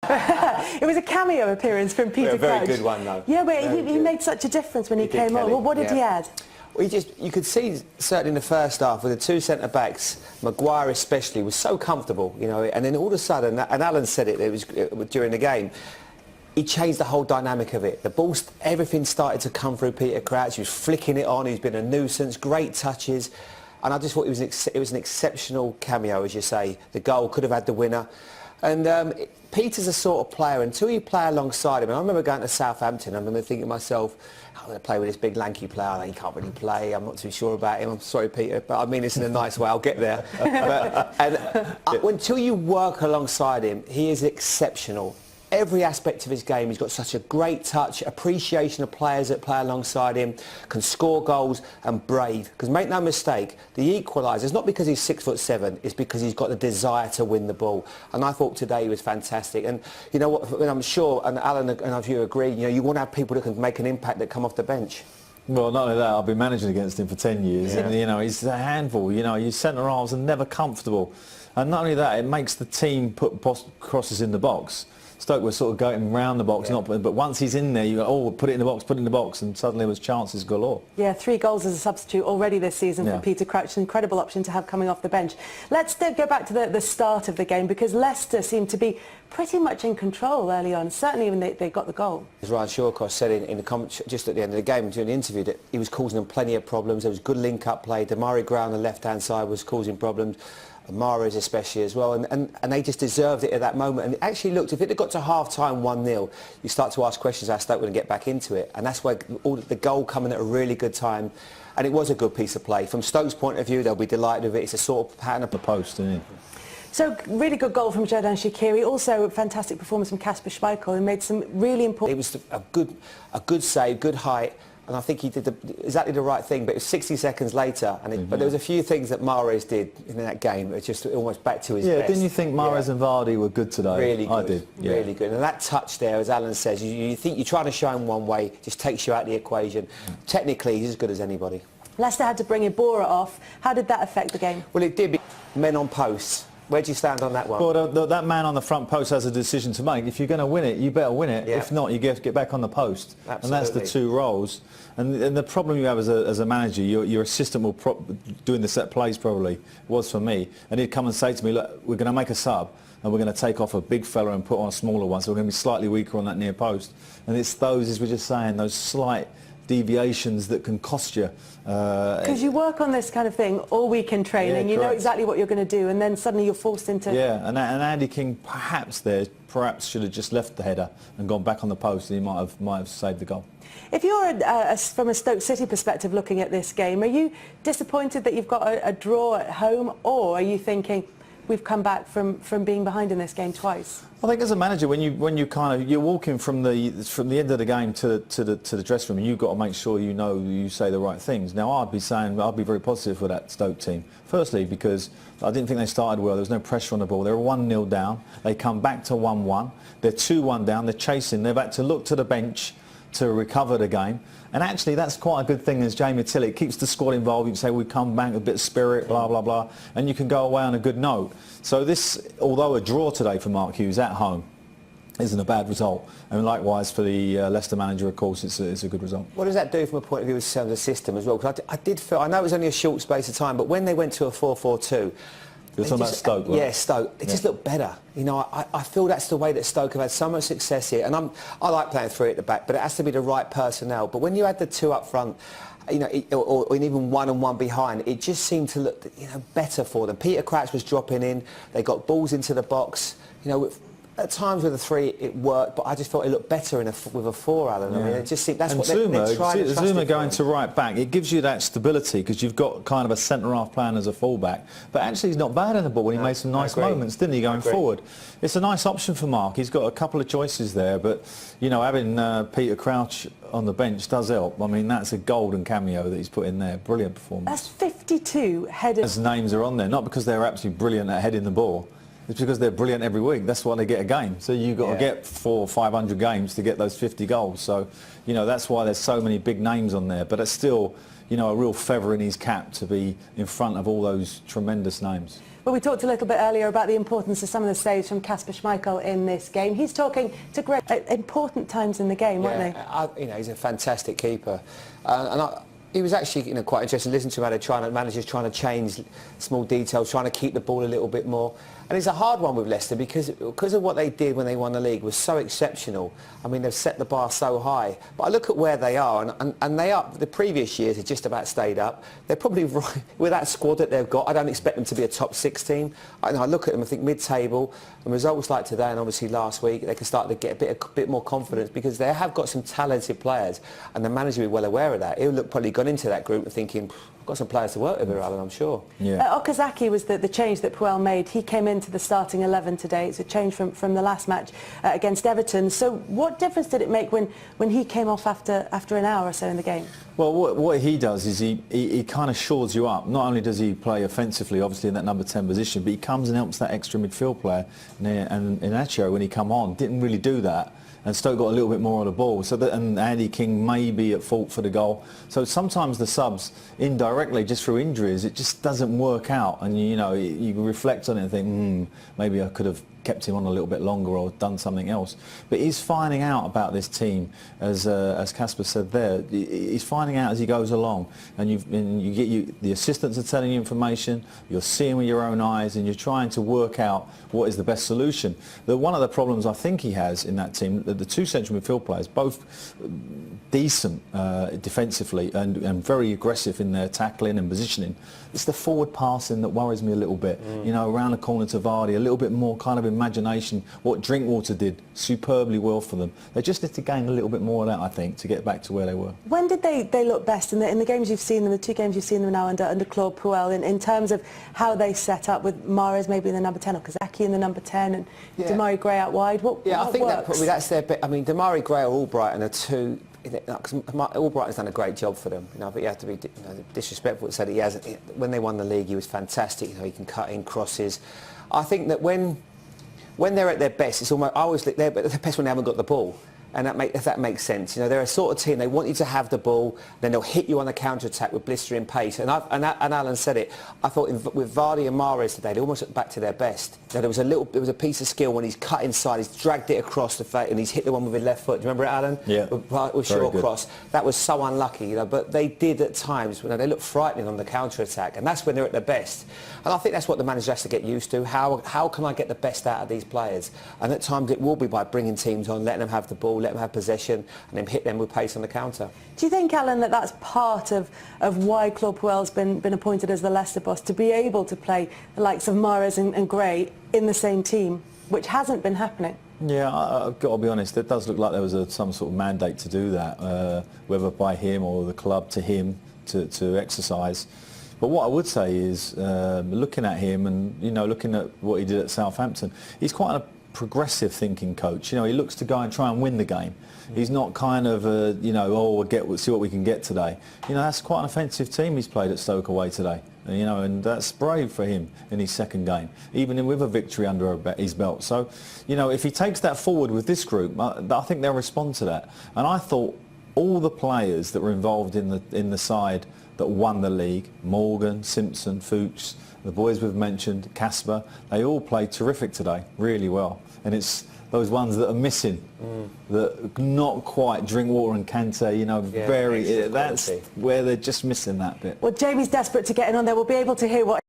It was a cameo appearance from Peter Crouch. A very good one, though. Yeah, but he made such a difference when he came on. Well, what did he add? Well, you could see, certainly in the first half, with the two centre-backs, Maguire especially, was so comfortable, you know, and then all of a sudden, and Alan said it was during the game, he changed the whole dynamic of it. The ball, everything started to come through Peter Crouch. He was flicking it on. He's been a nuisance, great touches. And I just thought it was an exceptional cameo, as you say. The goal could have had the winner. And Peter's a sort of player, until you play alongside him. And I remember going to Southampton, I remember thinking to myself, I'm going to play with this big lanky player. He can't really play. I'm not too sure about him. I'm sorry, Peter, but I mean this in a nice way. I'll get there. Until you work alongside him, he is exceptional. Every aspect of his game, he's got such a great touch, appreciation of players that play alongside him, can score goals and brave. Because make no mistake, the equaliser is not because he's 6'7", it's because he's got the desire to win the ball. And I thought today he was fantastic. And you know what, I'm sure, and Alan and I, you agree, you know, you want to have people that can make an impact that come off the bench. Well, not only that, I've been managing against him for 10 years, and you know, he's a handful. You know, your centre halves are never comfortable. And not only that, it makes the team put crosses in the box. Stoke was sort of going round the box, but once he's in there, you go, oh, put it in the box, and suddenly there was chances galore. Yeah, 3 goals as a substitute already this season for Peter Crouch, an incredible option to have coming off the bench. Let's go back to the start of the game, because Leicester seemed to be pretty much in control early on, certainly when they got the goal. As Ryan Shawcross said in the comments just at the end of the game during the interview, that he was causing them plenty of problems. There was good link-up play. Demarai Gray on the left-hand side was causing problems. Mahrez especially as well, and they just deserved it at that moment. And it actually looked, if it had got to half-time 1-0, you start to ask questions how Stoke would get back into it, and that's where the goal coming at a really good time, and it was a good piece of play. From Stoke's point of view, they'll be delighted with it. It's a sort of pattern of the post, isn't it? So, really good goal from Xherdan Shaqiri, also a fantastic performance from Kasper Schmeichel, who made some really important... It was a good save, good height, and I think he did exactly the right thing, but it was 60 seconds later, and but there was a few things that Mahrez did in that game, it just almost back to his best. Didn't you think Mahrez and Vardy were good today? Really good. I did, really good. And that touch there, as Alan says, you think you're trying to show him one way, just takes you out of the equation. Technically, he's as good as anybody. Leicester had to bring Iborra off. How did that affect the game? Well, it did. Men on posts. Where do you stand on that one? Well, that man on the front post has a decision to make. If you're going to win it, you better win it. If not, you get back on the post. Absolutely. And that's the 2 roles. And the problem you have as a manager, your assistant will doing the set plays probably, was for me, and he'd come and say to me, look, we're going to make a sub, and we're going to take off a big fella and put on a smaller one, so we're going to be slightly weaker on that near post. And it's those, as we're just saying, those slight deviations that can cost you. Because you work on this kind of thing all week in training, you know exactly what you're going to do, and then suddenly you're forced into... Yeah, and Andy King perhaps should have just left the header and gone back on the post, and he might have saved the goal. If you're, from a Stoke City perspective, looking at this game, are you disappointed that you've got a draw at home, or are you thinking, we've come back from being behind in this game twice? I think as a manager, when you're walking from the end of the game to the dressing room, you've got to make sure you say the right things. Now, I'd be very positive for that Stoke team. Firstly, because I didn't think they started well. There was no pressure on the ball. They were 1-0 down. They come back to 1-1. They're 2-1 down. They're chasing. They've had to look to the bench to recover the game. And actually, that's quite a good thing, as Jamie Tillett keeps the squad involved. You can say, we come back with a bit of spirit, blah, blah, blah, and you can go away on a good note. So this, although a draw today for Mark Hughes at home, isn't a bad result. And likewise for the Leicester manager, of course, it's a good result. What does that do from a point of view of the system as well? Because I did feel, I know it was only a short space of time, but when they went to a 4-4-2, you're talking about Stoke, right? Yeah, Stoke. It just looked better. You know, I feel that's the way that Stoke have had so much success here. And I like playing 3 at the back, but it has to be the right personnel. But when you had the 2 up front, you know, or even 1 and 1 behind, it just seemed to look, you know, better for them. Peter Crouch was dropping in. They got balls into the box. You know, at times with a 3 it worked, but I just felt it looked better with a 4, Alan. I mean, it just seemed that's what they tried to Zuma going to right back, it gives you that stability because you've got kind of a centre-half plan as a full-back. But actually, he's not bad in the ball, and he made some nice moments, didn't he, going forward? It's a nice option for Mark. He's got a couple of choices there, but you know, having Peter Crouch on the bench does help. I mean, that's a golden cameo that he's put in there. Brilliant performance. That's 52 headers. As names are on there, not because they're absolutely brilliant at heading the ball. It's because they're brilliant every week. That's why they get a game. So you've got to get 400 or 500 games to get those 50 goals. So, you know, that's why there's so many big names on there. But it's still, you know, a real feather in his cap to be in front of all those tremendous names. Well, we talked a little bit earlier about the importance of some of the saves from Kasper Schmeichel in this game. He's talking to great important times in the game, weren't they? He's a fantastic keeper. He was actually quite interesting to listen to how managers trying to change small details, trying to keep the ball a little bit more. And it's a hard one with Leicester because of what they did when they won the league was so exceptional. I mean, they've set the bar so high. But I look at where they are, and they are, the previous years have just about stayed up. They're probably right, with that squad that they've got, I don't expect them to be a top 6 team. I look at them, I think mid-table, and results like today and obviously last week, they can start to get a bit more confidence because they have got some talented players, and the manager will be well aware of that. He'll probably gone into that group and thinking, I've got some players to work with here, Alan, I'm sure. Yeah. Okazaki was the change that Puel made. He came into the starting 11 today. It's a change from the last match against Everton. So what difference did it make when he came off after an hour or so in the game? Well, what he does is he kind of shores you up. Not only does he play offensively, obviously in that number 10 position, but he comes and helps that extra midfield player. And Inacio, when he come on, didn't really do that. And Stoke got a little bit more on the ball. And Andy King may be at fault for the goal. So sometimes the subs, indirectly, just through injuries, it just doesn't work out. And you reflect on it and think, maybe I could have kept him on a little bit longer or done something else. But he's finding out about this team, as Kasper said there. He's finding out as he goes along, and the assistants are telling you information. You're seeing with your own eyes, and you're trying to work out what is the best solution. One of the problems I think he has in that team, the two central midfield players, both decent defensively and very aggressive in their tackling and positioning. It's the forward passing that worries me a little bit. Around the corner to Vardy, a little bit more kind of imagination. What Drinkwater did superbly well for them. They just need to gain a little bit more of that, I think, to get back to where they were. When did they look best in the games you've seen them, the 2 games you've seen them now under Claude Puel, in terms of how they set up with Mahrez maybe in the number 10 or Okazaki in the number 10 and Demarai Gray out wide? What I think works? that's their bit. I mean, Demarai Gray or Albrighton are two. Because Albrighton's done a great job for them, but you have to be disrespectful to say that he hasn't. When they won the league, he was fantastic. He can cut in crosses. I think that when they're at their best, it's almost I always think they're at their best when they haven't got the ball. And if that makes sense. They're a sort of team, they want you to have the ball, then they'll hit you on the counter-attack with blistering pace. And Alan said it, I thought with Vardy and Mahrez today, they almost looked back to their best. There was a piece of skill when he's cut inside, he's dragged it across the face, and he's hit the one with his left foot. Do you remember it, Alan? Yeah. With short cross. That was so unlucky, but they did at times, they look frightening on the counter-attack, and that's when they're at their best. And I think that's what the manager has to get used to. How can I get the best out of these players? And at times it will be by bringing teams on, letting them have the ball, let them have possession, and then hit them with pace on the counter. Do you think, Alan, that that's part of why Claude Puel's been appointed as the Leicester boss, to be able to play the likes of Mahrez and Gray in the same team, which hasn't been happening? Yeah, I've got to be honest, it does look like there was some sort of mandate to do that, whether by him or the club to him to exercise. But what I would say is, looking at him and looking at what he did at Southampton, he's quite a progressive thinking coach. He looks to go and try and win the game. He's not kind of we'll see what we can get today. That's quite an offensive team he's played at Stoke away today. And that's brave for him in his second game, even with a victory under his belt. So, if he takes that forward with this group, I think they'll respond to that. And I thought all the players that were involved in the side that won the league, Morgan, Simpson, Fuchs, the boys we've mentioned, Kasper, they all played terrific today, really well. And it's those ones that are missing, that not quite Drinkwater and Kante, that's where they're just missing that bit. Well, Jamie's desperate to get in on there. We'll be able to hear what